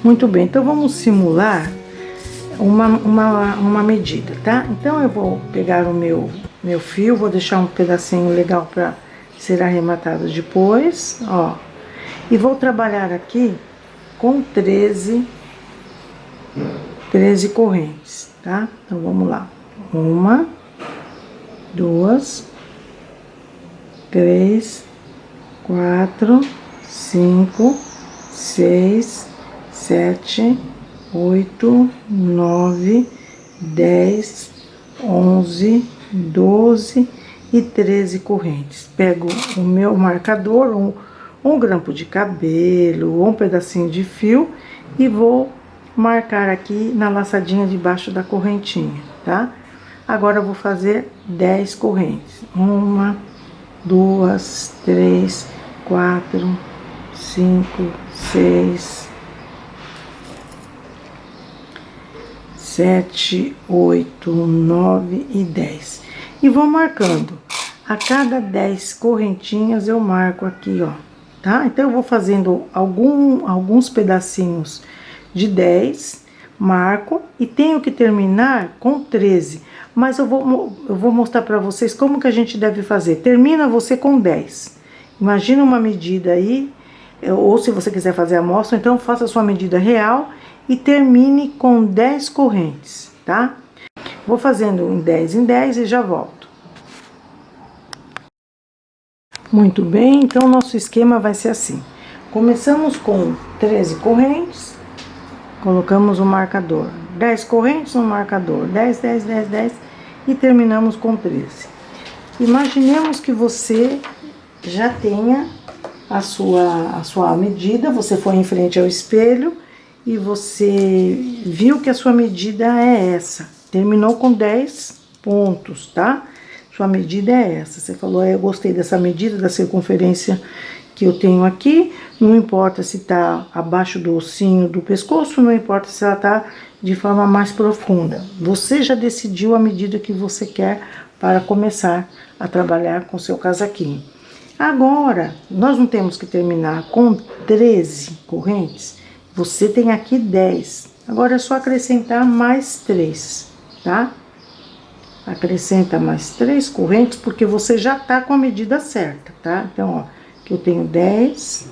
Muito bem, então vamos simular uma medida, tá? Então eu vou pegar o meu fio, vou deixar um pedacinho legal para ser arrematado depois, ó. E vou trabalhar aqui com 13 correntes, tá? Então vamos lá. 1, 2, 3, 4, 5, 6, 7, 8, 9, 10, 11, 12 e 13 correntes. Pego o meu marcador, um grampo de cabelo ou um pedacinho de fio e vou marcar aqui na laçadinha debaixo da correntinha, tá? Agora eu vou fazer 10 correntes. 1, 2, 3, 4, 5, 6, 7, 8, 9 e 10. E vou marcando. A cada 10 correntinhas eu marco aqui, ó, tá? Então eu vou fazendo alguns pedacinhos de 10, marco e tenho que terminar com 13. Mas eu vou mostrar para vocês como que a gente deve fazer. Termina você com 10. Imagina uma medida aí, ou se você quiser fazer a amostra, então faça a sua medida real e termine com 10 correntes, tá? Vou fazendo em 10 e já volto. Muito bem, então nosso esquema vai ser assim. Começamos com 13 correntes, colocamos o marcador. 10 correntes no marcador, 10, 10, 10, 10 e terminamos com 13. Imaginemos que você já tenha a sua medida, você foi em frente ao espelho e você viu que a sua medida é essa. Terminou com 10 pontos, tá? Sua medida é essa. Você falou, eu gostei dessa medida, da circunferência que eu tenho aqui. Não importa se tá abaixo do ossinho do pescoço, não importa se ela tá de forma mais profunda. Você já decidiu a medida que você quer para começar a trabalhar com seu casaquinho. Agora, nós não temos que terminar com 13 correntes. Você tem aqui 10. Agora é só acrescentar mais 3, tá? Acrescenta mais 3 correntes, porque você já tá com a medida certa, tá? Então, ó, que eu tenho 10.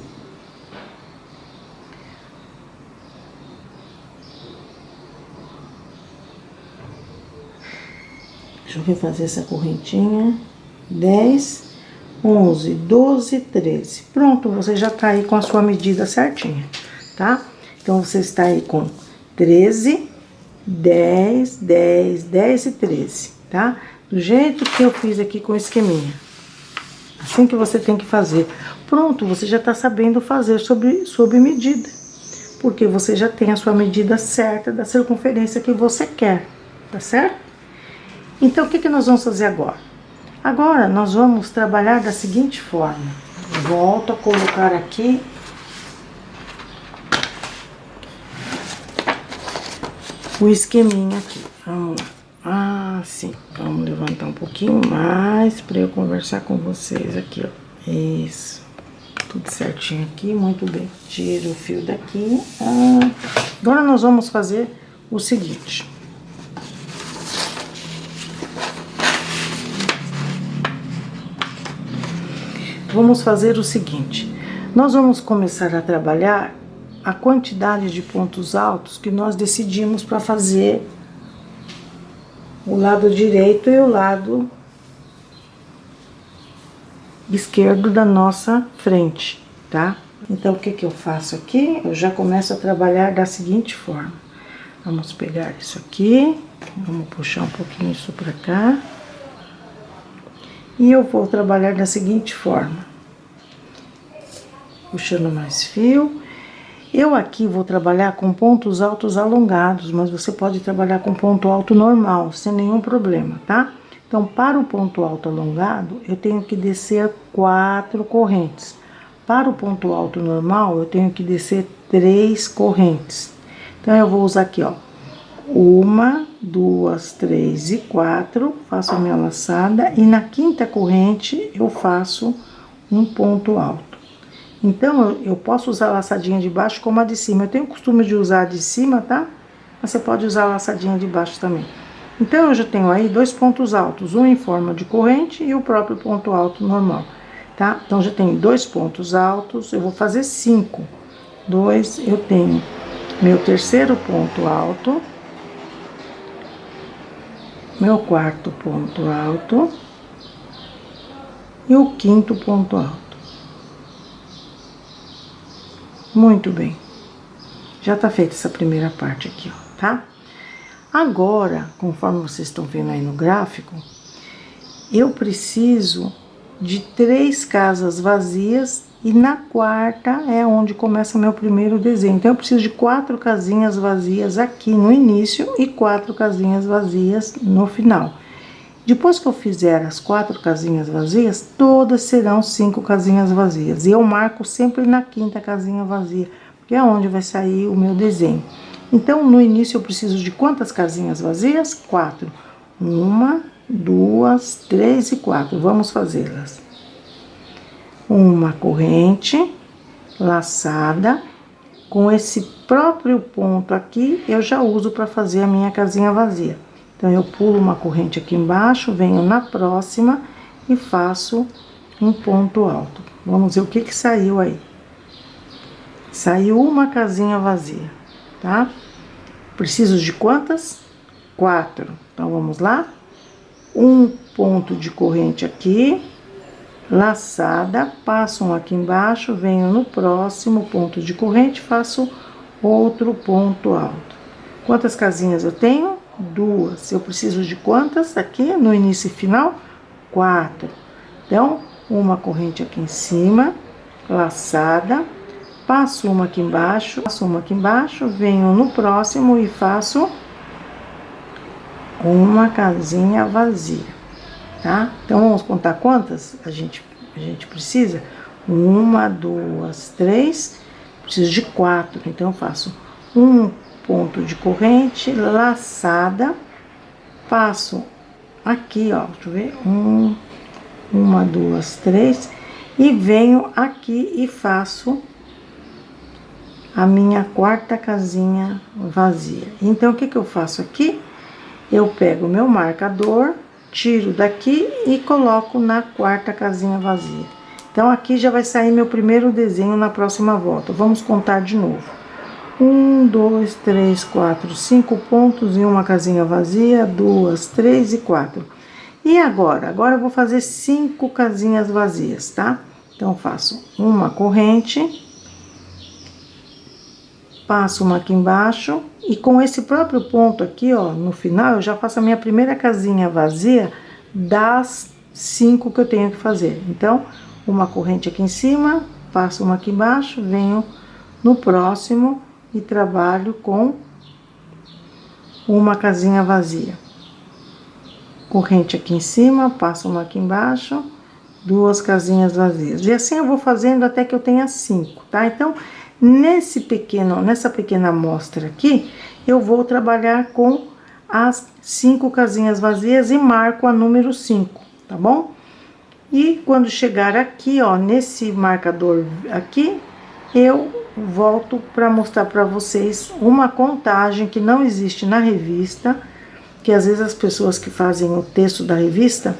Deixa eu refazer essa correntinha. 10, 11, 12, 13. Pronto, você já tá aí com a sua medida certinha, tá? Então, você está aí com 13, 10, 10, 10 e 13, tá? Do jeito que eu fiz aqui com o esqueminha. Assim que você tem que fazer. Pronto, você já tá sabendo fazer sob medida. Porque você já tem a sua medida certa da circunferência que você quer, tá certo? Então, o que nós vamos fazer agora? Agora, nós vamos trabalhar da seguinte forma. Volto a colocar aqui o esqueminha aqui. Vamos lá. Assim. Vamos levantar um pouquinho mais para eu conversar com vocês aqui, ó. Isso. Tudo certinho aqui, muito bem. Tira o fio daqui. Agora nós vamos fazer o seguinte. Vamos fazer o seguinte. Nós vamos começar a trabalhar a quantidade de pontos altos que nós decidimos para fazer o lado direito e o lado esquerdo da nossa frente, tá? Então, o que eu faço aqui? Eu já começo a trabalhar da seguinte forma. Vamos pegar isso aqui, vamos puxar um pouquinho isso pra cá. E eu vou trabalhar da seguinte forma. Puxando mais fio. Eu aqui vou trabalhar com pontos altos alongados, mas você pode trabalhar com ponto alto normal, sem nenhum problema, tá? Então, para o ponto alto alongado, eu tenho que descer 4 correntes. Para o ponto alto normal, eu tenho que descer 3 correntes. Então, eu vou usar aqui, ó. 1, 2, 3 e 4, faço a minha laçada, e na quinta corrente, eu faço um ponto alto. Então, eu posso usar a laçadinha de baixo como a de cima. Eu tenho o costume de usar a de cima, tá? Mas você pode usar a laçadinha de baixo também. Então, eu já tenho aí 2 pontos altos, um em forma de corrente e o próprio ponto alto normal, tá? Então, já tenho 2 pontos altos, eu vou fazer 5. 2, eu tenho meu terceiro ponto alto, meu quarto ponto alto e o quinto ponto alto. Muito bem. Já tá feita essa primeira parte aqui, ó, tá? Agora, conforme vocês estão vendo aí no gráfico, eu preciso de 3 casas vazias e na quarta é onde começa meu primeiro desenho. Então, eu preciso de 4 casinhas vazias aqui no início e 4 casinhas vazias no final. Depois que eu fizer as 4 casinhas vazias, todas serão 5 casinhas vazias. E eu marco sempre na quinta casinha vazia, que é onde vai sair o meu desenho. Então, no início eu preciso de quantas casinhas vazias? 4. 1, 2, 3 e 4. Vamos fazê-las. Uma corrente laçada. Com esse próprio ponto aqui, eu já uso para fazer a minha casinha vazia. Então, eu pulo uma corrente aqui embaixo, venho na próxima e faço um ponto alto. Vamos ver o que saiu aí. Saiu uma casinha vazia, tá? Preciso de quantas? 4. Então, vamos lá. Um ponto de corrente aqui, laçada, passo um aqui embaixo, venho no próximo ponto de corrente, faço outro ponto alto. Quantas casinhas eu tenho? 2. Eu preciso de quantas aqui no início e final? 4. Então, uma corrente aqui em cima, laçada, passo uma aqui embaixo, venho no próximo e faço uma casinha vazia, tá? Então, vamos contar quantas a gente precisa? 1, 2, 3, preciso de 4, então eu faço um ponto de corrente laçada, passo aqui, ó, deixa eu ver, 1, 2, 3, e venho aqui e faço a minha quarta casinha vazia. Então, o que eu faço aqui? Eu pego o meu marcador, tiro daqui e coloco na quarta casinha vazia. Então, aqui já vai sair meu primeiro desenho na próxima volta. Vamos contar de novo. 1, 2, 3, 4, 5 pontos e uma casinha vazia, 2, 3 e 4. E agora? Agora eu vou fazer 5 casinhas vazias, tá? Então, eu faço uma corrente, passo uma aqui embaixo e com esse próprio ponto aqui, ó, no final, eu já faço a minha primeira casinha vazia das 5 que eu tenho que fazer. Então, uma corrente aqui em cima, passo uma aqui embaixo, venho no próximo e trabalho com uma casinha vazia. Corrente aqui em cima, passo uma aqui embaixo, 2 casinhas vazias. E assim eu vou fazendo até que eu tenha 5, tá? Então, nessa pequena amostra aqui, eu vou trabalhar com as 5 casinhas vazias e marco a número 5, tá bom? E quando chegar aqui, ó, nesse marcador aqui, eu volto para mostrar para vocês uma contagem que não existe na revista, que às vezes as pessoas que fazem o texto da revista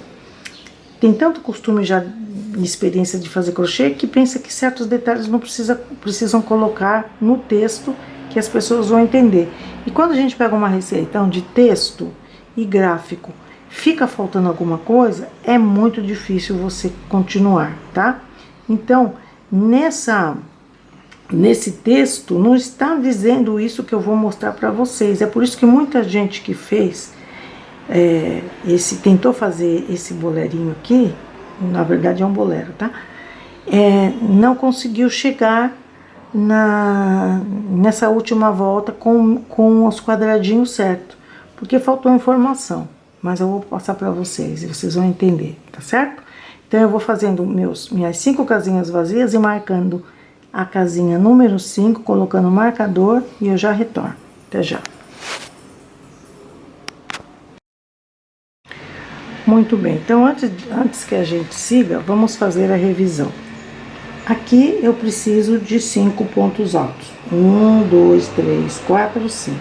tem tanto costume já de experiência de fazer crochê que pensa que certos detalhes não precisam colocar no texto, que as pessoas vão entender. E quando a gente pega uma receita de texto e gráfico, fica faltando alguma coisa, é muito difícil você continuar, tá? Então, nesse texto não está dizendo isso que eu vou mostrar para vocês. É por isso que muita gente que fez tentou fazer esse bolerinho aqui, na verdade é um bolero, tá? Não conseguiu chegar nessa última volta com os quadradinhos certos, porque faltou informação. Mas eu vou passar para vocês e vocês vão entender, tá certo? Então, eu vou fazendo minhas 5 casinhas vazias e marcando a casinha número 5, colocando o marcador e eu já retorno. Até já. Muito bem, então antes que a gente siga, vamos fazer a revisão. Aqui eu preciso de 5 pontos altos. 1, 2, 3, 4, 5.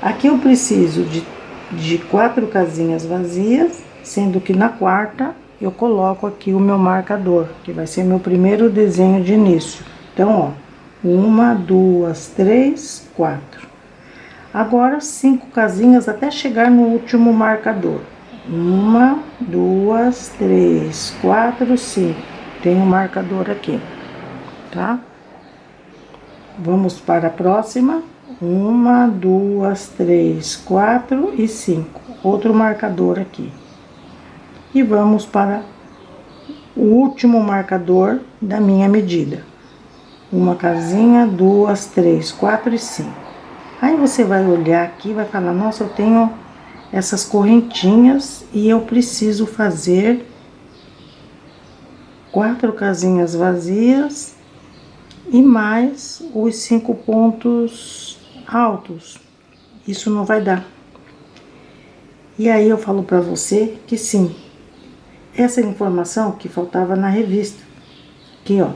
Aqui eu preciso de 4 casinhas vazias, sendo que na quarta eu coloco aqui o meu marcador, que vai ser meu primeiro desenho de início. Então, ó, 1, 2, 3, 4. Agora, 5 casinhas até chegar no último marcador. 1, 2, 3, 4, 5. Tem um marcador aqui, tá? Vamos para a próxima. 1, 2, 3, 4 e 5. Outro marcador aqui. E vamos para o último marcador da minha medida. Uma casinha, 2, 3, 4 e 5. Aí você vai olhar aqui e vai falar, nossa, eu tenho essas correntinhas e eu preciso fazer 4 casinhas vazias e mais os 5 pontos altos. Isso não vai dar. E aí eu falo pra você que sim. Essa é a informação que faltava na revista. Aqui, ó.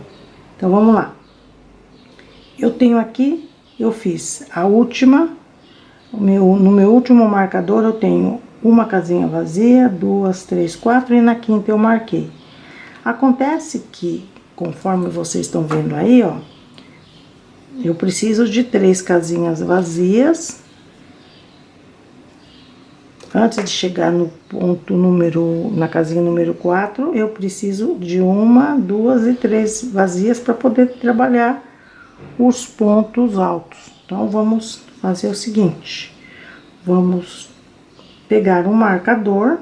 Então, vamos lá. Eu tenho aqui, eu fiz a última, no meu último marcador eu tenho uma casinha vazia, 2, 3, 4 e na quinta eu marquei. Acontece que, conforme vocês estão vendo aí, ó, eu preciso de 3 casinhas vazias. Antes de chegar no ponto na casinha número 4, eu preciso de 1, 2 e 3 vazias para poder trabalhar os pontos altos. Então, vamos fazer o seguinte. Vamos pegar um marcador.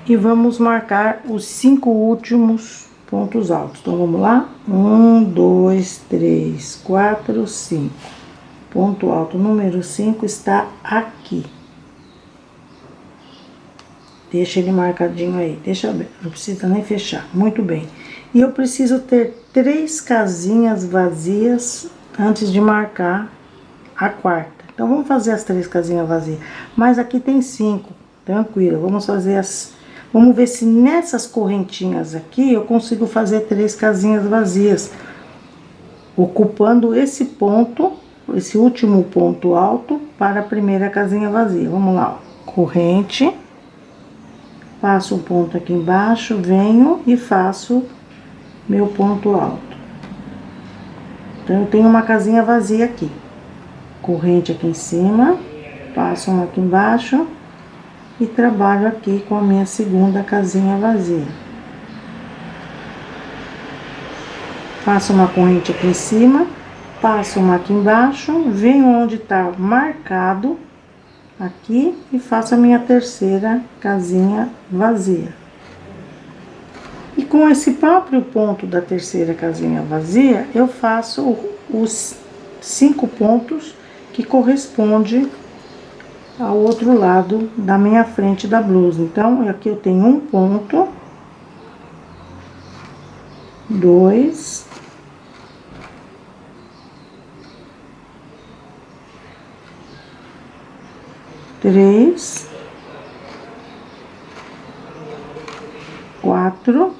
E vamos marcar os 5 últimos pontos altos. Então, vamos lá? 1, 2, 3, 4, 5. Ponto alto número 5 está aqui. Deixa ele marcadinho aí. Deixa bem, não precisa nem fechar. Muito bem. E eu preciso ter 3 casinhas vazias antes de marcar a quarta. Então, vamos fazer as 3 casinhas vazias. Mas aqui tem 5. Tranquilo. Vamos fazer as... Vamos ver se nessas correntinhas aqui eu consigo fazer 3 casinhas vazias, ocupando esse ponto, esse último ponto alto para a primeira casinha vazia. Vamos lá, ó. Corrente, passo um ponto aqui embaixo, venho e faço meu ponto alto. Então, eu tenho uma casinha vazia aqui. Corrente aqui em cima, passo uma aqui embaixo. E trabalho aqui com a minha segunda casinha vazia. Faço uma corrente aqui em cima, passo uma aqui embaixo, venho onde tá marcado aqui e faço a minha terceira casinha vazia. E com esse próprio ponto da terceira casinha vazia, eu faço os 5 pontos que correspondem ao outro lado da minha frente da blusa. Então, aqui eu tenho um ponto, 2, 3, 4,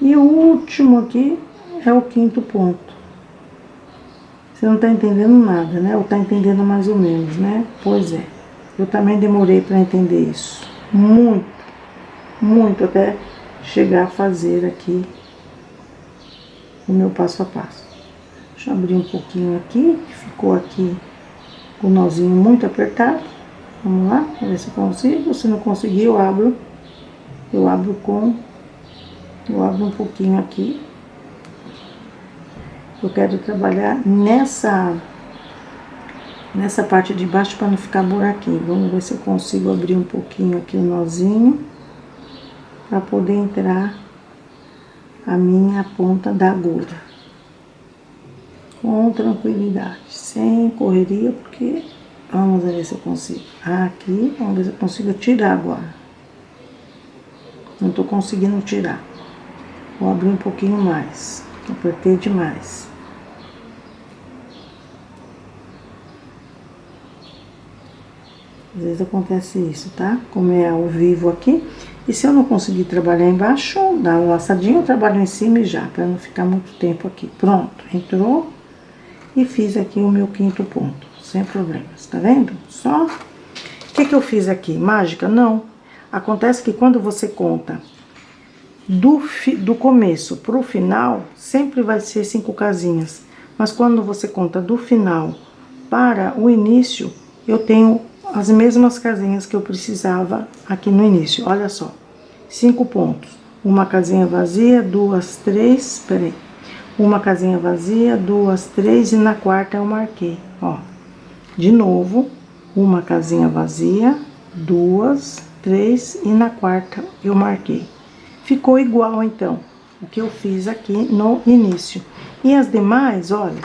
e o último aqui é o 5º ponto. Você não tá entendendo nada, né? Ou tá entendendo mais ou menos, né? Pois é. Eu também demorei para entender isso. Muito, muito, até chegar a fazer aqui o meu passo a passo. Deixa eu abrir um pouquinho aqui, que ficou aqui o nozinho muito apertado. Vamos lá, vamos ver se eu consigo. Se não conseguir, eu abro um pouquinho aqui. Eu quero trabalhar nessa parte de baixo para não ficar buraquinho. Vamos ver se eu consigo abrir um pouquinho aqui o nozinho para poder entrar a minha ponta da agulha com tranquilidade, sem correria, porque vamos ver se eu consigo. Aqui, vamos ver se eu consigo tirar agora. Não tô conseguindo tirar. Vou abrir um pouquinho mais. Apertei demais. Às vezes acontece isso, tá? Como é ao vivo aqui. E se eu não conseguir trabalhar embaixo, dá um laçadinho, eu trabalho em cima e já, pra não ficar muito tempo aqui. Pronto, entrou. E fiz aqui o meu quinto ponto, sem problemas, tá vendo? Só. O que eu fiz aqui? Mágica? Não. Acontece que quando você conta do começo pro final, sempre vai ser 5 casinhas. Mas quando você conta do final para o início, eu tenho as mesmas casinhas que eu precisava aqui no início. Olha só, 5 pontos. Uma casinha vazia, 2, 3, peraí. Uma casinha vazia, 2, 3 e na quarta eu marquei, ó. De novo, uma casinha vazia, 2, 3 e na quarta eu marquei. Ficou igual, então, o que eu fiz aqui no início. E as demais, olha,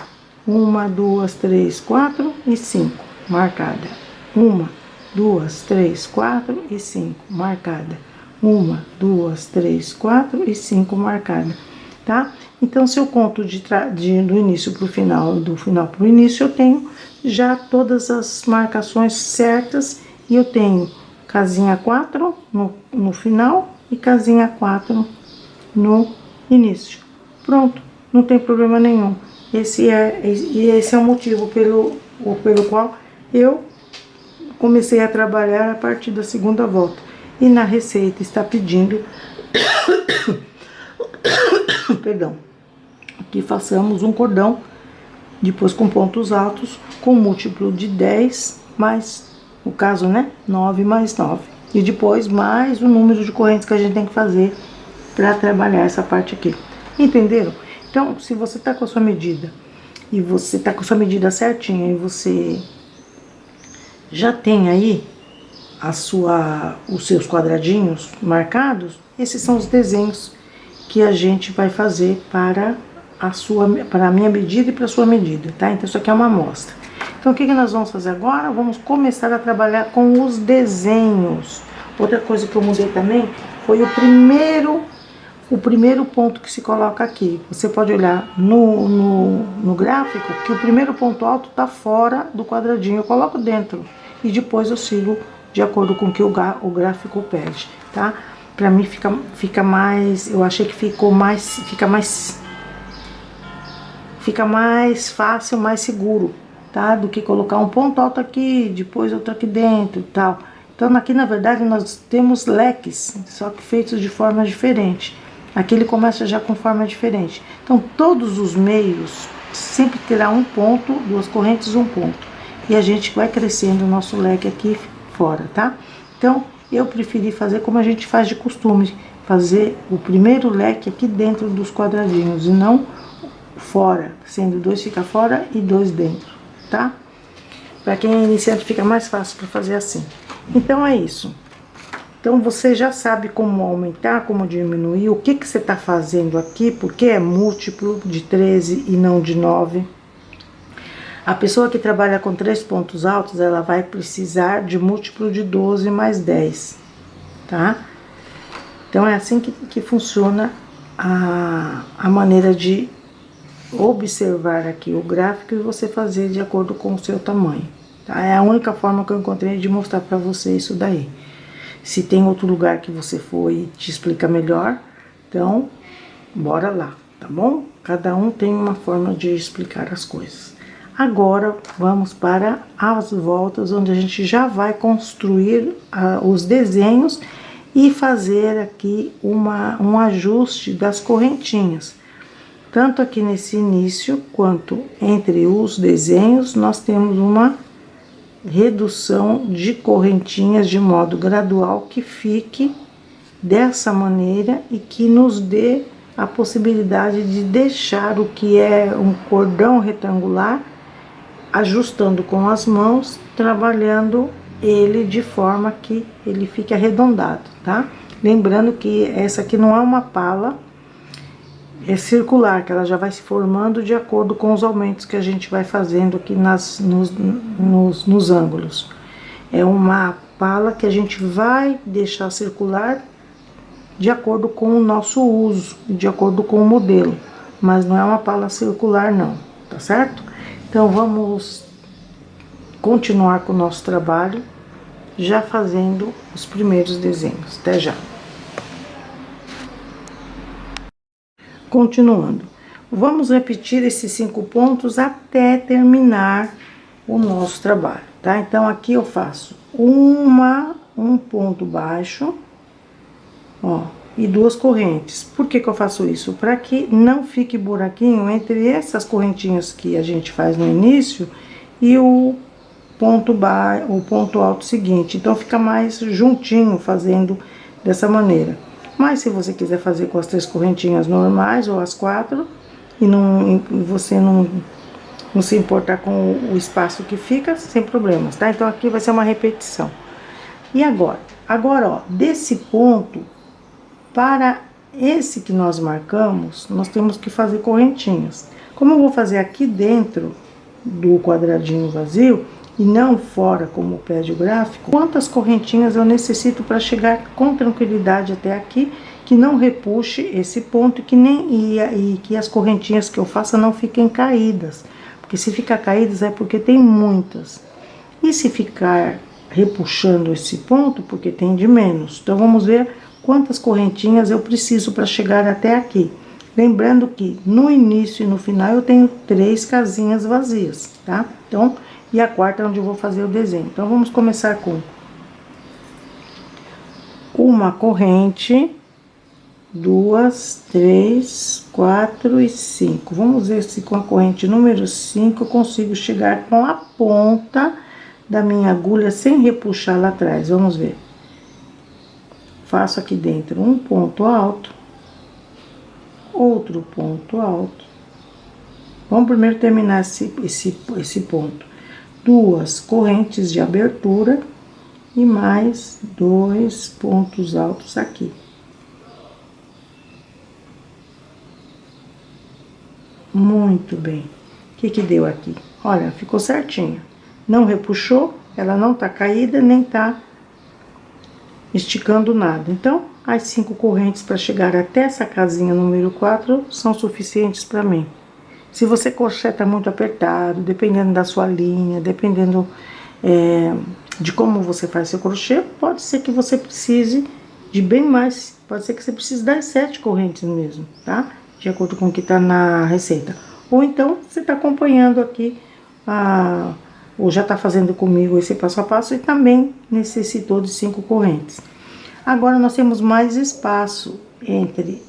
1, 2, 3, 4 e 5, marcada. 1, 2, 3, 4 e 5, marcada. 1, 2, 3, 4 e 5, marcada, tá? Então, se eu conto do início pro final, do final pro início, eu tenho já todas as marcações certas e eu tenho casinha 4 no final e casinha 4 no início. Pronto, não tem problema nenhum. Esse é o motivo pelo qual eu comecei a trabalhar a partir da segunda volta. E na receita está pedindo, perdão, que façamos um cordão, depois com pontos altos, com múltiplo de 10, mais, no caso, né, 9 mais 9. E depois mais o número de correntes que a gente tem que fazer para trabalhar essa parte aqui. Entenderam? Então, se você tá com a sua medida, e você tá com a sua medida certinha, e você já tem aí os seus quadradinhos marcados, esses são os desenhos que a gente vai fazer para a minha medida e para a sua medida, tá? Então, isso aqui é uma amostra. Então, o que nós vamos fazer agora? Vamos começar a trabalhar com os desenhos. Outra coisa que eu mudei também foi o primeiro ponto que se coloca aqui. Você pode olhar no gráfico que o primeiro ponto alto tá fora do quadradinho. Eu coloco dentro e depois eu sigo de acordo com o que o gráfico pede, tá? Pra mim fica mais, eu achei que fica mais fácil, mais seguro, tá? Do que colocar um ponto alto aqui, depois outro aqui dentro e tal. Então aqui na verdade nós temos leques, só que feitos de forma diferente. Aqui ele começa já com forma diferente. Então todos os meios sempre terá um ponto, 2 correntes, um ponto. E a gente vai crescendo o nosso leque aqui fora, tá? Então eu preferi fazer como a gente faz de costume, fazer o primeiro leque aqui dentro dos quadradinhos e não fora, sendo 2 fica fora e 2 dentro, tá? Para quem é iniciante fica mais fácil para fazer assim. Então é isso. Então você já sabe como aumentar, como diminuir, o que você está fazendo aqui, porque é múltiplo de 13 e não de 9. A pessoa que trabalha com 3 pontos altos, ela vai precisar de múltiplo de 12 mais 10, tá? Então é assim que funciona a maneira de observar aqui o gráfico e você fazer de acordo com o seu tamanho, tá? É a única forma que eu encontrei de mostrar para você isso daí. Se tem outro lugar que você for e te explica melhor, então bora lá, tá bom? Cada um tem uma forma de explicar as coisas. Agora vamos para as voltas, onde a gente já vai construir os desenhos e fazer aqui um ajuste das correntinhas. Tanto aqui nesse início, quanto entre os desenhos, nós temos uma redução de correntinhas de modo gradual que fique dessa maneira e que nos dê a possibilidade de deixar o que é um cordão retangular, ajustando com as mãos, trabalhando ele de forma que ele fique arredondado, tá? Lembrando que essa aqui não é uma pala, é circular, que ela já vai se formando de acordo com os aumentos que a gente vai fazendo aqui nos ângulos. É uma pala que a gente vai deixar circular de acordo com o nosso uso, de acordo com o modelo, mas não é uma pala circular não, tá certo? Então vamos continuar com o nosso trabalho. já fazendo os primeiros desenhos. Até já. Continuando, vamos repetir esses 5 pontos até terminar o nosso trabalho, tá? Então, aqui eu faço um ponto baixo, ó, e 2 correntes. Por que que eu faço isso? Para que não fique buraquinho entre essas correntinhas que a gente faz no início e o ponto alto seguinte. Então, fica mais juntinho fazendo dessa maneira. Mas se você quiser fazer com as 3 correntinhas normais ou as 4 e você não se importar com o espaço que fica, sem problemas, tá? Então, aqui vai ser uma repetição. E agora? Agora, ó, desse ponto para esse que nós marcamos, nós temos que fazer correntinhas. Como eu vou fazer aqui dentro do quadradinho vazio e não fora como pede o gráfico, quantas correntinhas eu necessito para chegar com tranquilidade até aqui, que não repuxe esse ponto e que as correntinhas que eu faça não fiquem caídas. Porque se ficar caídas é porque tem muitas. E se ficar repuxando esse ponto, porque tem de menos. Então, vamos ver quantas correntinhas eu preciso para chegar até aqui. Lembrando que no início e no final eu tenho 3 casinhas vazias, tá? Então, e a quarta é onde eu vou fazer o desenho. Então, vamos começar com uma corrente, 2, 3, 4 e 5. Vamos ver se com a corrente número 5 eu consigo chegar com a ponta da minha agulha sem repuxar lá atrás. Vamos ver. Faço aqui dentro um ponto alto, outro ponto alto. Vamos primeiro terminar esse ponto. 2 correntes de abertura e mais 2 pontos altos aqui. Muito bem. O que que deu aqui? Olha, ficou certinho. Não repuxou, ela não tá caída, nem tá esticando nada. Então, as 5 correntes para chegar até essa casinha número 4 são suficientes para mim. Se você crocheta muito apertado, dependendo da sua linha, dependendo de como você faz seu crochê, pode ser que você precise de bem mais. Pode ser que você precise das 7 correntes mesmo, tá? De acordo com o que tá na receita. Ou então, você tá acompanhando aqui, ou já tá fazendo comigo esse passo a passo e também necessitou de 5 correntes. Agora, nós temos mais espaço entre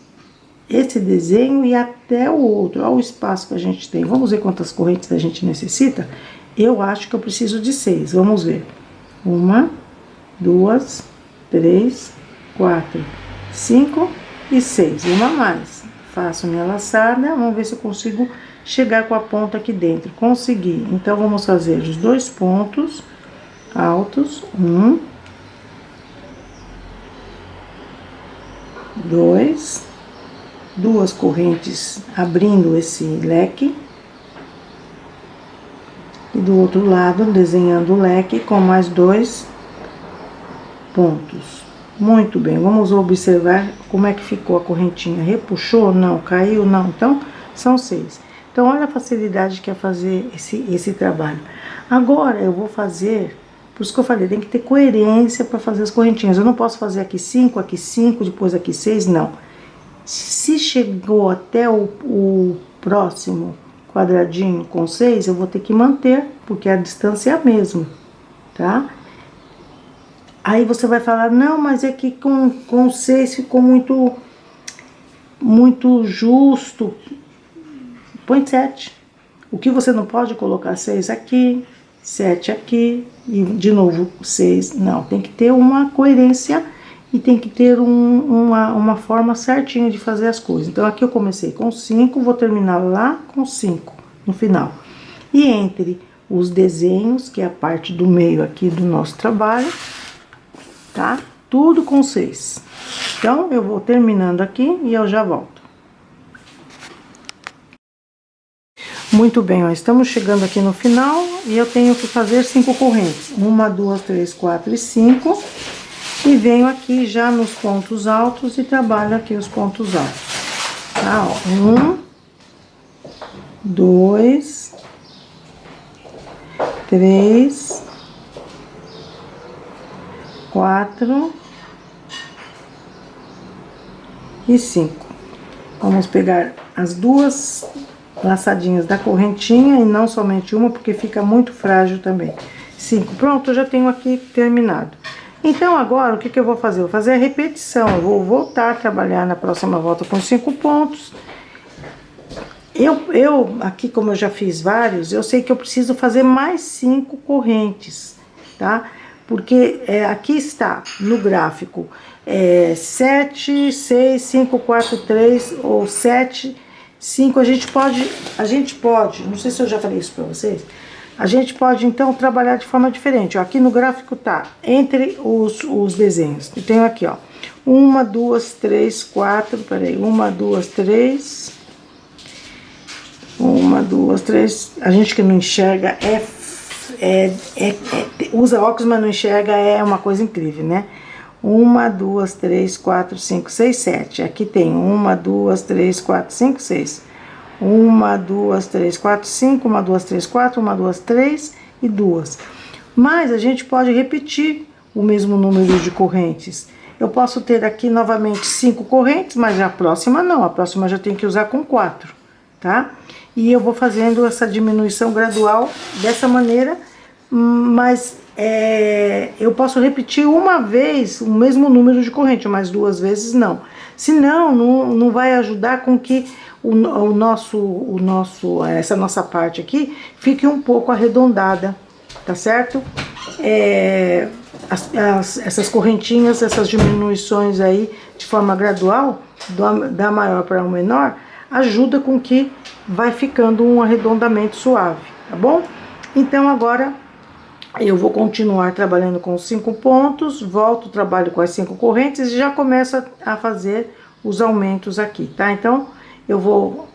esse desenho e até o outro. Olha o espaço que a gente tem. Vamos ver quantas correntes a gente necessita? Eu acho que eu preciso de 6. Vamos ver. 1, 2, 3, 4, 5 e 6. Uma mais. Faço minha laçada. Vamos ver se eu consigo chegar com a ponta aqui dentro. Consegui. Então, vamos fazer os 2 pontos altos. 1, 2, 2 correntes abrindo esse leque. E do outro lado, desenhando o leque com mais 2 pontos. Muito bem, vamos observar como é que ficou a correntinha. Repuxou? Não. Caiu? Não. Então, são 6. Então, olha a facilidade que é fazer esse trabalho. Agora, eu vou fazer, por isso que eu falei, tem que ter coerência para fazer as correntinhas. Eu não posso fazer aqui 5, depois aqui 6, não. Se chegou até o próximo quadradinho com 6, eu vou ter que manter, porque a distância é a mesma, tá? Aí você vai falar, não, mas é que com 6 ficou muito justo. Põe 7. O que você não pode colocar 6 aqui, 7 aqui, e de novo 6. Não, tem que ter uma coerência e tem que ter uma forma certinha de fazer as coisas. Então, aqui eu comecei com 5, vou terminar lá com 5, no final. E entre os desenhos, que é a parte do meio aqui do nosso trabalho, tá? Tudo com 6. Então, eu vou terminando aqui e eu já volto. Muito bem, ó, estamos chegando aqui no final e eu tenho que fazer 5 correntes. 1, 2, 3, 4 e 5. E venho aqui já nos pontos altos e trabalho aqui os pontos altos. Tá, ó. 1, 2, 3, 4 e 5. Vamos pegar as duas laçadinhas da correntinha e não somente uma, porque fica muito frágil também. 5. Pronto, eu já tenho aqui terminado. Então, agora, o que eu vou fazer? Eu vou fazer a repetição. Eu vou voltar a trabalhar na próxima volta com 5 pontos. Aqui, como eu já fiz vários, eu sei que eu preciso fazer mais 5 correntes, tá? Porque aqui está, no gráfico, 7, 6, 5, 4, 3 ou 7, 5. A gente pode, não sei se eu já falei isso pra vocês, a gente pode, então, trabalhar de forma diferente. Ó, aqui no gráfico tá entre os desenhos. Eu tenho aqui, ó, 1, 2, 3, 4, peraí, 1, 2, 3... 1, 2, 3... A gente que não enxerga usa óculos, mas não enxerga, é uma coisa incrível, né? 1, 2, 3, 4, 5, 6, 7. Aqui tem 1, 2, 3, 4, 5, 6. 1, 2, 3, 4, 5, 1, 2, 3, 4, 1, 2, 3 e 2. Mas a gente pode repetir o mesmo número de correntes. Eu posso ter aqui novamente 5 correntes, mas a próxima não. A próxima já tem que usar com 4, tá? E eu vou fazendo essa diminuição gradual dessa maneira, mas eu posso repetir uma vez o mesmo número de corrente, mas 2 vezes não. Senão, não vai ajudar com que essa nossa parte aqui fique um pouco arredondada, tá certo? Essas correntinhas, essas diminuições aí de forma gradual, da maior para o menor, ajuda com que vai ficando um arredondamento suave, tá bom? Então, agora eu vou continuar trabalhando com os 5 pontos, volto, trabalho com as 5 correntes e já começo a fazer os aumentos aqui, tá? Então, eu vou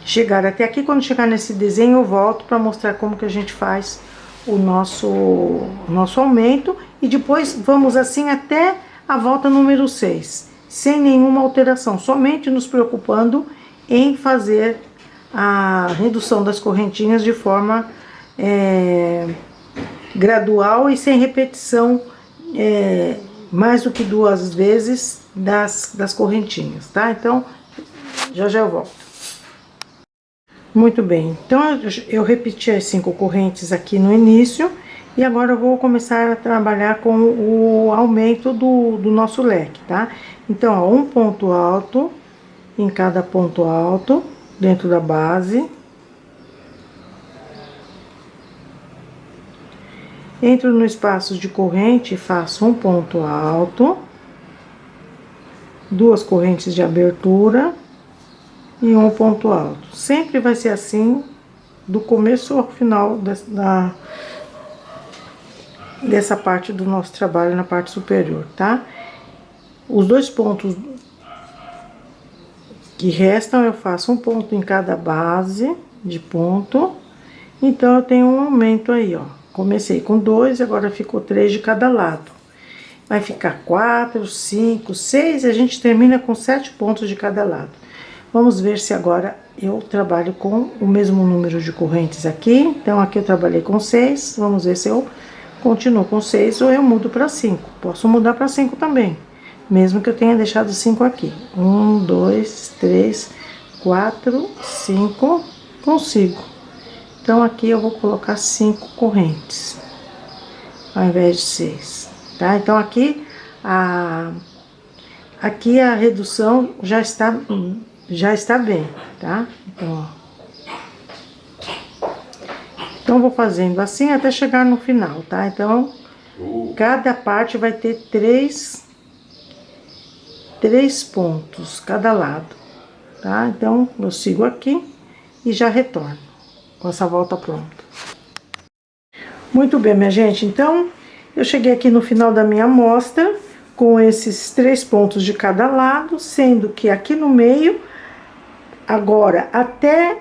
chegar até aqui. Quando chegar nesse desenho, eu volto para mostrar como que a gente faz o nosso aumento. E depois vamos assim até a volta número 6, sem nenhuma alteração, somente nos preocupando em fazer a redução das correntinhas de forma gradual e sem repetição mais do que 2 vezes das correntinhas, tá? Então, já eu volto. Muito bem, então eu repeti as 5 correntes aqui no início e agora eu vou começar a trabalhar com o aumento do nosso leque, tá? Então, ó, um ponto alto em cada ponto alto dentro da base. Entro no espaço de corrente e faço um ponto alto, 2 correntes de abertura e um ponto alto. Sempre vai ser assim, do começo ao final dessa parte do nosso trabalho na parte superior, tá? Os 2 pontos que restam, eu faço um ponto em cada base de ponto. Então, eu tenho um aumento aí, ó. Comecei com 2, agora ficou 3 de cada lado. Vai ficar 4, 5, 6, e a gente termina com 7 pontos de cada lado. Vamos ver se agora eu trabalho com o mesmo número de correntes aqui. Então, aqui eu trabalhei com 6, vamos ver se eu continuo com 6 ou eu mudo para 5. Posso mudar para 5 também, mesmo que eu tenha deixado 5 aqui. 1, 2, 3, 4, 5, consigo. Então, aqui eu vou colocar 5 correntes, ao invés de 6, tá? Então, aqui a redução já está bem, tá? Então, vou fazendo assim até chegar no final, tá? Então, cada parte vai ter 3 pontos, cada lado, tá? Então, eu sigo aqui e já retorno com essa volta pronta. Muito bem, minha gente, então eu cheguei aqui no final da minha amostra com esses 3 pontos de cada lado, sendo que aqui no meio, agora até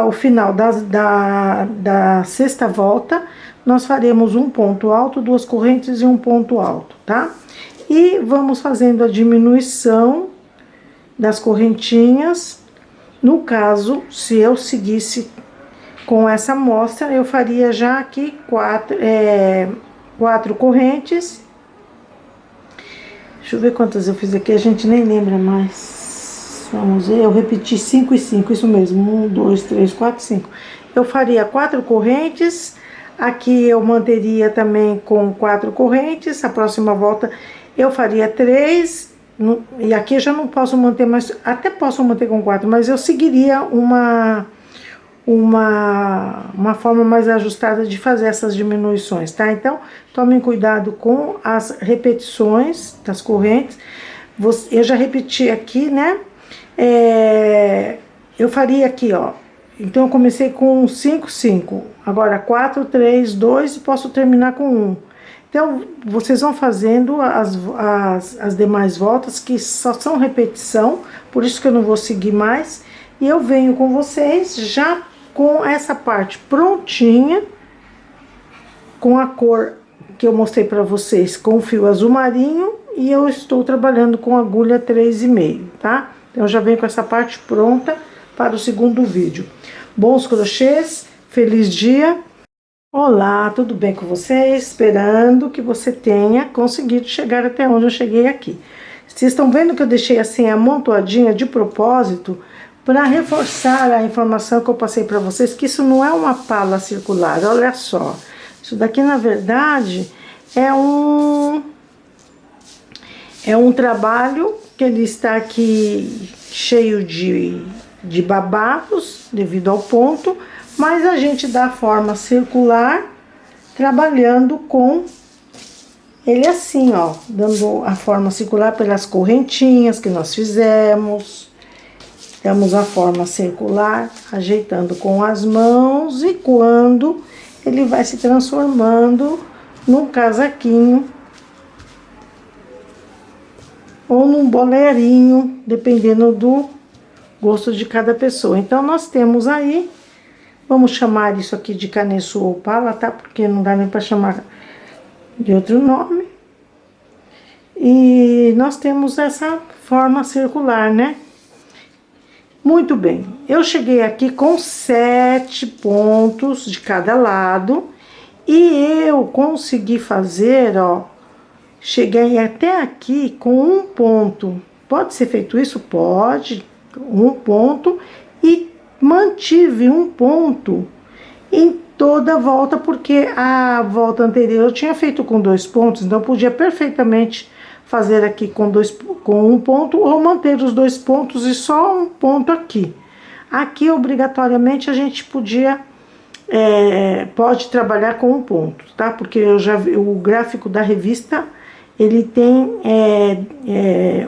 o final da sexta volta, nós faremos um ponto alto, 2 correntes e um ponto alto, tá? E vamos fazendo a diminuição das correntinhas. No caso, se eu seguisse com essa amostra, eu faria já aqui 4 correntes. Deixa eu ver quantas eu fiz aqui, a gente nem lembra mais. Vamos ver, eu repeti 5 e 5, isso mesmo, 1, 2, 3, 4, 5. Eu faria 4 correntes, aqui eu manteria também com 4 correntes, a próxima volta eu faria 3, e aqui eu já não posso manter mais, até posso manter com 4, mas eu seguiria uma forma mais ajustada de fazer essas diminuições, tá? Então, tomem cuidado com as repetições das correntes. Eu já repeti aqui, né? Eu faria aqui, ó. Então, eu comecei com 5, 5. Agora, 4, 3, 2 e posso terminar com 1. Então, vocês vão fazendo as demais voltas, que só são repetição, por isso que eu não vou seguir mais. E eu venho com vocês já com essa parte prontinha, com a cor que eu mostrei para vocês, com o fio azul marinho, e eu estou trabalhando com agulha 3,5, tá? Então, eu já venho com essa parte pronta para o segundo vídeo. Bons crochês, feliz dia! Olá, tudo bem com vocês? Esperando que você tenha conseguido chegar até onde eu cheguei aqui. Vocês estão vendo que eu deixei assim amontoadinha de propósito, para reforçar a informação que eu passei para vocês, que isso não é uma pala circular, olha só. Isso daqui, na verdade, é um trabalho que ele está aqui cheio de babados, devido ao ponto, mas a gente dá a forma circular, trabalhando com ele assim, ó, dando a forma circular pelas correntinhas que nós fizemos. Damos a forma circular, ajeitando com as mãos, e quando ele vai se transformando num casaquinho ou num bolerinho, dependendo do gosto de cada pessoa. Então, nós temos aí, vamos chamar isso aqui de caneço ou pala, tá? Porque não dá nem para chamar de outro nome. E nós temos essa forma circular, né? Muito bem, eu cheguei aqui com 7 pontos de cada lado, e eu consegui fazer, ó, cheguei até aqui com 1 ponto. Pode ser feito isso? Pode, 1 ponto, e mantive 1 ponto em toda a volta, porque a volta anterior eu tinha feito com 2 pontos, então podia perfeitamente fazer aqui com 1 ponto, ou manter os 2 pontos e só 1 ponto aqui. Aqui, obrigatoriamente, a gente pode trabalhar com 1 ponto, tá? Porque eu já vi, o gráfico da revista, ele tem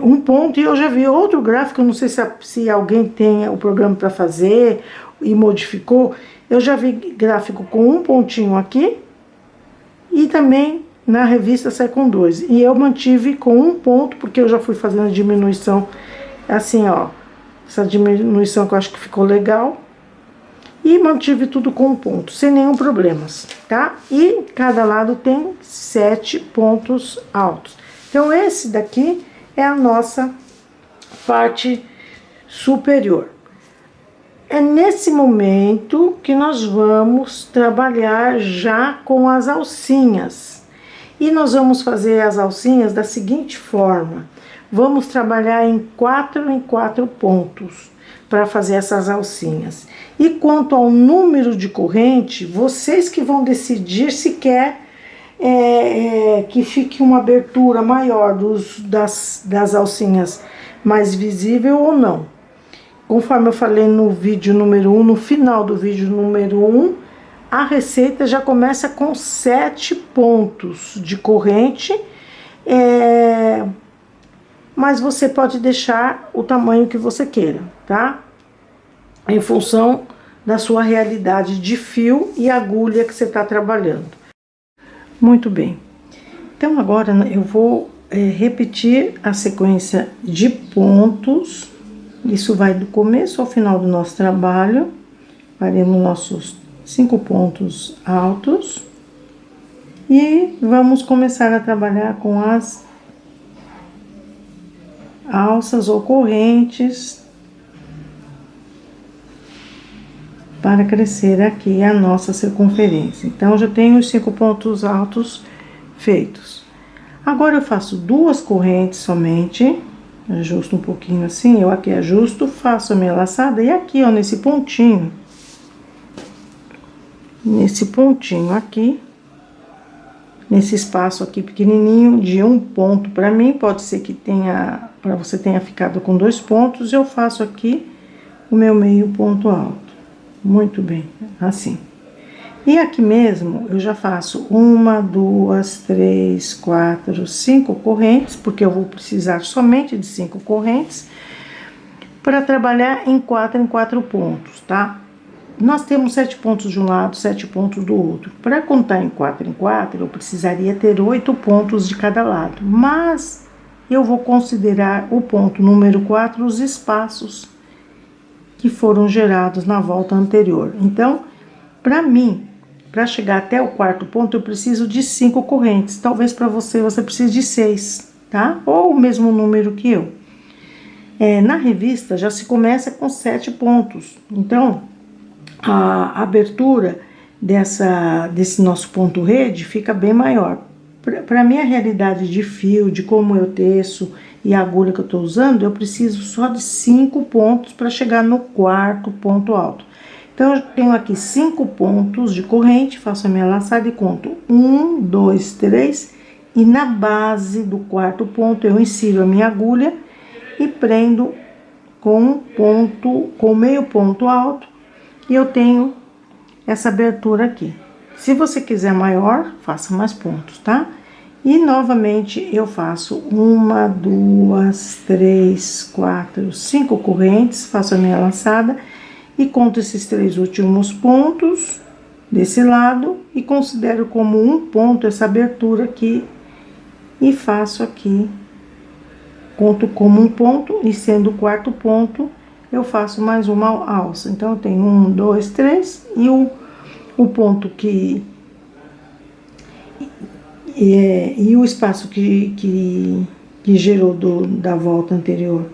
1 ponto, e eu já vi outro gráfico, não sei se alguém tem o programa para fazer e modificou. Eu já vi gráfico com 1 pontinho aqui, e também na revista sai com 2, e eu mantive com 1 ponto, porque eu já fui fazendo a diminuição, assim, ó, essa diminuição que eu acho que ficou legal, e mantive tudo com 1 ponto, sem nenhum problema, tá? E cada lado tem 7 pontos altos. Então, esse daqui é a nossa parte superior. É nesse momento que nós vamos trabalhar já com as alcinhas. E nós vamos fazer as alcinhas da seguinte forma: vamos trabalhar em 4 pontos para fazer essas alcinhas. E quanto ao número de corrente, vocês que vão decidir se quer que fique uma abertura maior das alcinhas mais visível ou não. Conforme eu falei no vídeo número 1, no final do vídeo número 1, a receita já começa com 7 pontos de corrente, mas você pode deixar o tamanho que você queira, tá? Em função da sua realidade de fio e agulha que você está trabalhando. Muito bem. Então, agora eu vou repetir a sequência de pontos. Isso vai do começo ao final do nosso trabalho. Faremos nossos 5 pontos altos. E vamos começar a trabalhar com as alças ou correntes para crescer aqui a nossa circunferência. Então, eu já tenho os 5 pontos altos feitos. Agora eu faço 2 correntes somente, ajusto um pouquinho assim, eu aqui ajusto, faço a minha laçada, e aqui, ó, nesse pontinho aqui, nesse espaço aqui pequenininho, de um ponto pra mim, pode ser que tenha, pra você tenha ficado com 2 pontos, eu faço aqui o meu meio ponto alto. Muito bem, assim. E aqui mesmo, eu já faço 1, 2, 3, 4, 5 correntes, porque eu vou precisar somente de 5 correntes, para trabalhar em 4 pontos, tá? Nós temos 7 pontos de um lado, 7 pontos do outro. Para contar em 4, eu precisaria ter 8 pontos de cada lado, mas eu vou considerar o ponto número 4 os espaços que foram gerados na volta anterior. Então, para mim, para chegar até o 4º ponto, eu preciso de 5 correntes. Talvez para você precise de 6, tá? Ou o mesmo número que eu. Na revista, já se começa com 7 pontos. Então, a abertura desse nosso ponto rede fica bem maior. Para minha realidade de fio, de como eu teço e a agulha que eu estou usando, eu preciso só de 5 pontos para chegar no 4º ponto alto. Então, eu tenho aqui 5 pontos de corrente, faço a minha laçada e conto 1, 2, 3, e na base do 4º ponto eu insiro a minha agulha e prendo com meio ponto alto, e eu tenho essa abertura aqui. Se você quiser maior, faça mais pontos, tá? E novamente eu faço 1, 2, 3, 4, 5 correntes, faço a minha laçada e conto esses 3 últimos pontos desse lado e considero como um ponto essa abertura aqui e faço aqui, conto como um ponto, e sendo o 4º ponto, eu faço mais uma alça. Então, eu tenho 1, 2, 3, e o ponto que... E o espaço que gerou da volta anterior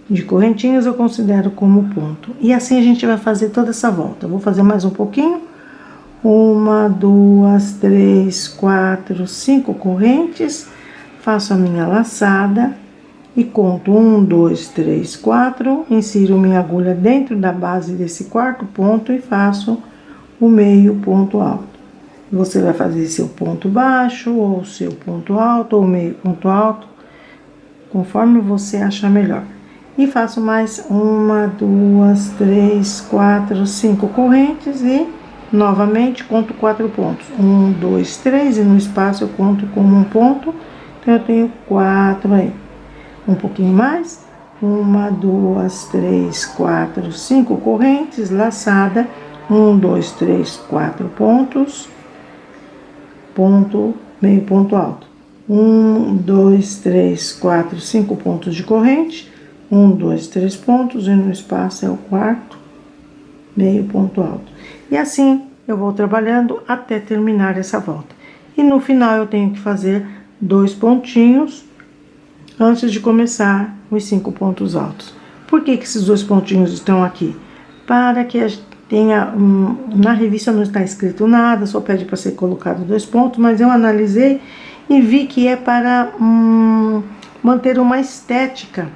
de correntinhas, eu considero como ponto. E assim a gente vai fazer toda essa volta. Eu vou fazer mais um pouquinho. 1, 2, 3, 4, 5 correntes. Faço a minha laçada e conto 1, 2, 3, 4, insiro minha agulha dentro da base desse 4º ponto e faço o meio ponto alto. Você vai fazer seu ponto baixo, ou seu ponto alto, ou meio ponto alto, conforme você achar melhor. E faço mais 1, 2, 3, 4, 5 correntes e novamente conto 4 pontos. 1, 2, 3, e no espaço eu conto como um ponto, então eu tenho 4 aí. Um pouquinho mais, 1, 2, 3, 4, 5 correntes, laçada, 1, 2, 3, 4 pontos, ponto, meio ponto alto. 1, 2, 3, 4, 5 pontos de corrente, 1, 2, 3 pontos, e no espaço é o 4º, meio ponto alto. E assim eu vou trabalhando até terminar essa volta. E no final eu tenho que fazer 2 pontinhos antes de começar os 5 pontos altos. Por que esses 2 pontinhos estão aqui? Para que a gente tenha, na revista não está escrito nada, só pede para ser colocado 2 pontos, mas eu analisei e vi que é para manter uma estética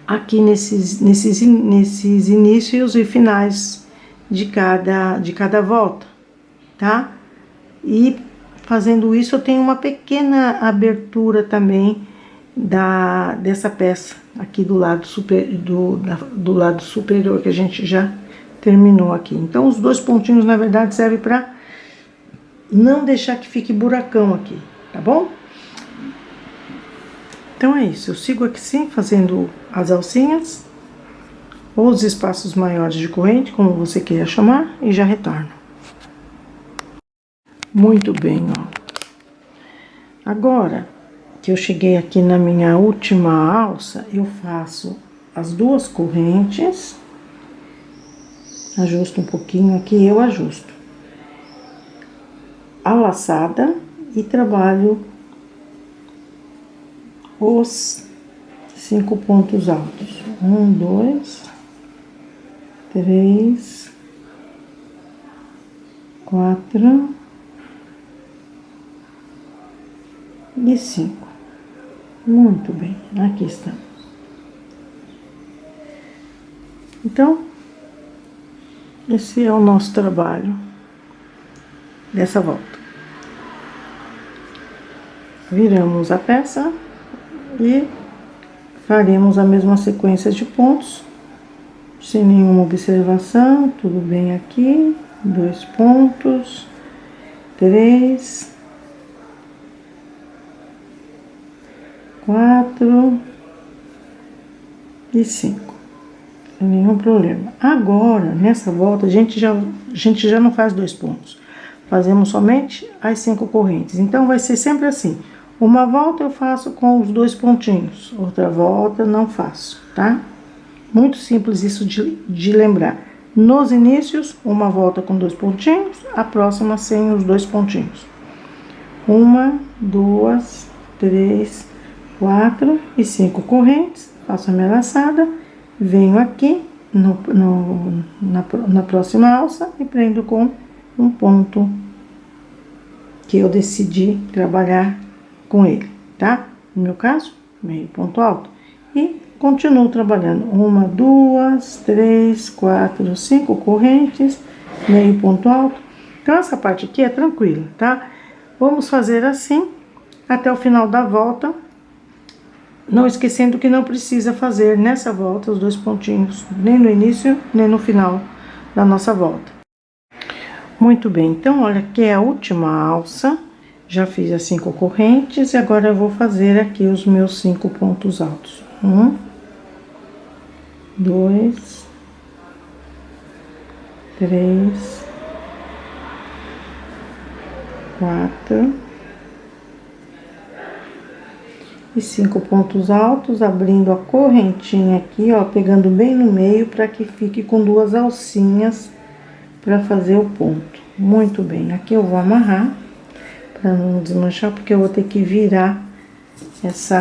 aqui nesses inícios e finais de cada volta, tá? E fazendo isso eu tenho uma pequena abertura também dessa peça aqui do lado superior que a gente já terminou aqui. Então os 2 pontinhos na verdade servem para não deixar que fique buracão aqui, tá bom? Então é isso, eu sigo aqui sim fazendo as alcinhas ou os espaços maiores de corrente, como você queira chamar, e já retorno. Muito bem, ó. Agora que eu cheguei aqui na minha última alça, eu faço as 2 correntes, ajusto um pouquinho aqui, eu ajusto a laçada e trabalho os 5 pontos altos. 1, 2, 3, 4, e 5. Muito bem, aqui está. Então, esse é o nosso trabalho dessa volta. Viramos a peça e faremos a mesma sequência de pontos, sem nenhuma observação. Tudo bem aqui, 2 pontos, 3, 4 e 5. Sem nenhum problema. Agora, nessa volta, a gente já não faz 2 pontos. Fazemos somente as 5 correntes. Então, vai ser sempre assim. Uma volta eu faço com os 2 pontinhos. Outra volta não faço, tá? Muito simples isso de lembrar. Nos inícios, uma volta com 2 pontinhos. A próxima sem os 2 pontinhos. 1, 2, 3, 4 e 5 correntes. Faço a minha laçada. Venho aqui na próxima alça e prendo com um ponto que eu decidi trabalhar com ele, tá? No meu caso, meio ponto alto. E continuo trabalhando 1, 2, 3, 4, 5 correntes, meio ponto alto. Então, essa parte aqui é tranquila, tá? Vamos fazer assim até o final da volta. Não esquecendo que não precisa fazer nessa volta os 2 pontinhos, nem no início, nem no final da nossa volta. Muito bem, então, olha, aqui é a última alça. Já fiz as 5 correntes e agora eu vou fazer aqui os meus 5 pontos altos. 1, 2, 3, 4... e 5 pontos altos, abrindo a correntinha aqui, ó, pegando bem no meio para que fique com 2 alcinhas para fazer o ponto. Muito bem, aqui eu vou amarrar para não desmanchar, porque eu vou ter que virar esse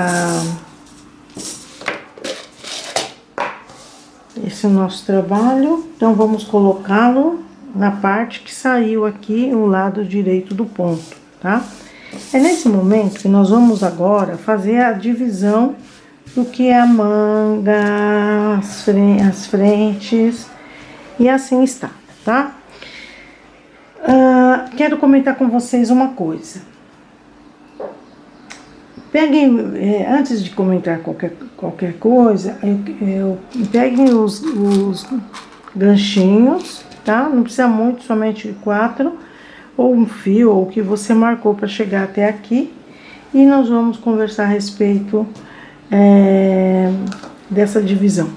nosso trabalho. Então, vamos colocá-lo na parte que saiu aqui, o lado direito do ponto, tá? É nesse momento que nós vamos agora fazer a divisão do que é a manga, as frentes, e assim está, tá? Quero comentar com vocês uma coisa. Peguem, antes de comentar qualquer coisa, peguem os ganchinhos, tá? Não precisa muito, somente 4, ou um fio, ou o que você marcou para chegar até aqui. E nós vamos conversar a respeito dessa divisão.